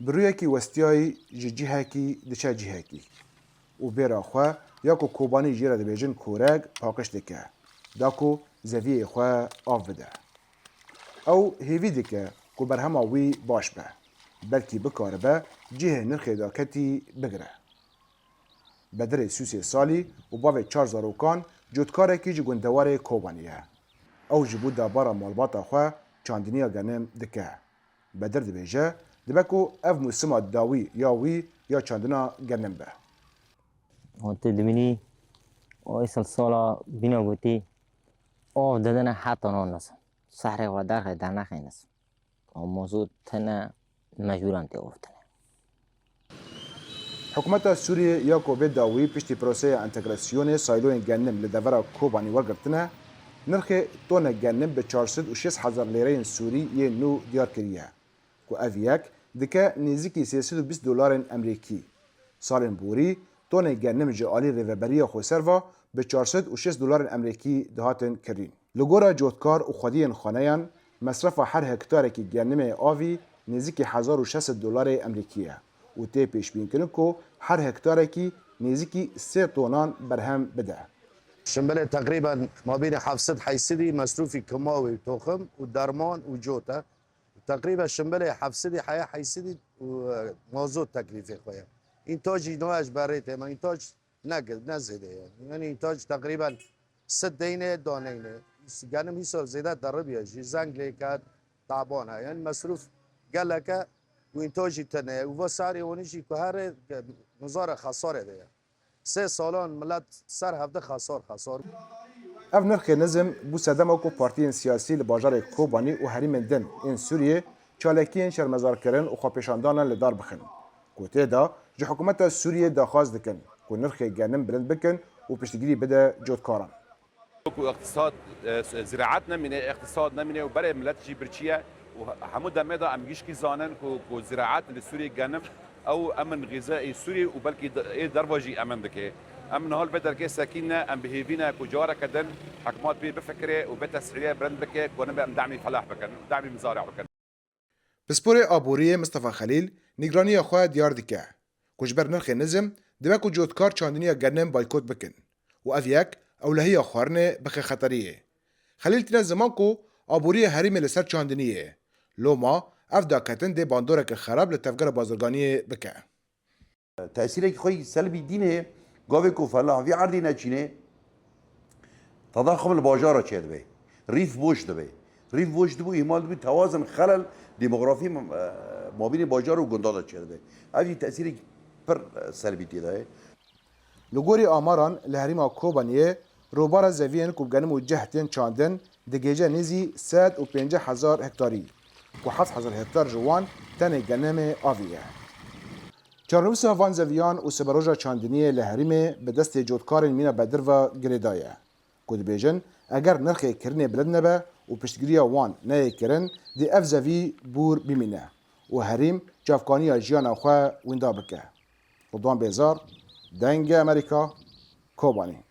برویکی وستیای جهکی دچه جهکی و بیرا خو یاکو کوبانی جیره دبیجن کورگ پاکش دکه داکو زویه خو آف بده او هیوی دکه کو برهما وی باش به بلکی بکاره به جه نرخ داکتی بگره بدر سوسی سالی و باوی 4 زاروکان جودکاره کی جگوندوار کوبانیه او جبو دابارا مالباتا خو چاندنیا گنم دکه بدر دبیجه دبکو اف موسما داوی یا وی یا چاندنا گنم به هات دمینی اویسل سالا بینا گوتی او دادن حتی نانس سحر و درخ در نخینس موضوع تنه مجبورم تی افتنه حکومت سوریه یا کوبه داوی پشتی پروسه انتگراسیون سایلوین گنم لدورا کوبانی ورگرتنه نرخ تون گنم به 406,000 لیره سوری یه نو دیار کریه که اویک دکه نزدیکی 320 دلار امریکی سالن بوری تون گنم جعالی ریوبری خوسروا به 406 دلار امریکی دهاتن کرین لگورا جوتکار و خودین خانهان مصرف هر هکتار کی گنم آوی نزدیکی 1600 دلار امریکیه و تی پیش بین کنه که هر هکتار کی نزدیکی 3 تونان برهم بده شنبله تقريبا ما بين 700 حيسدي مصروفي كيماوي وتخم ودرمان وجوتا تقريبا شنبله 700 حيسدي وموضوع تكليفي خويا انتاج نواج بريته ما انتاج نقد نزيده يعني انتاج تقريبا 6 دينه دونينه قالم يسول زياده دربيه زنگ لكات تعبانه يعني مصروف قال لك وانتاج تنه وساري ونجي كهر نظاره خساره ده 3 سالان ملت سر هفته خسار اف نرخ نظم بو سدم او پارتیین سیاسی لباجار کوبانی و حریم دن این سوریه چالکین شرمزار کرن و خوپیشاندان لدار بخن کوته دا جو حکومت سوریه داخواست دکن کو نرخ گنم بلند بکن و پشتگیری بده جودکاران اقتصاد زراعتنا من اقتصادنا من وبرا ملت جي برشيه وحمود ميدا ام يشكي زانن كو زراعات لسوريا جنم او امن غذائي سوري وبلكي دربجي امن دكه امن هول بدر كي ساكننا ام بهيفينا كجاره كدن حكمات بي بفكره وبتسعيره برند بكه وانا ام دعمي فلاح بكن دعمي مزارع بكن بسپور آبوری مصطفی خلیل نگرانی خو دیار دکه کجبر نرخ نظم دبکو جودکار چاندنیا گنم بایکوت بکن و اویک اولهی خارنه بخ خطریه خلیل تینا زمان کو آبوری حریم لسر چاندنیه لوما اف داکتن ده باندورک خراب لتفگر بازرگانی بکه تأثيرك خوي سلبي دينه قابك فلاح في عردنا تشينه تضخم الباجارة تشيد ريف بوش دبي ريف بوش دبو إهمال دبي توازن خلل ديموغرافي ما بين باجار وجندات تشيد هذه تأثيرك بر سلبي تيده لگوری آماران لحریم کوبانیه روبار زوین کوبگنم و جهتین چاندن دگیجه نیزی 150,000 هکتاری و 7,000 هکتار جوان تن گنم آویه. چارنوس وان زویان و سبروجا چاندنیه لحریم به دست جودکارین مینا بدر و گریدایه. کود بیجن اگر نرخ کرنه بلند نبه و پشتگیری وان نه کرن دی اف زوی بور بیمینه و حریم جافکانی جیان خواه ویندا بکه. رضوان بیزار دنگ امریکا کوبانی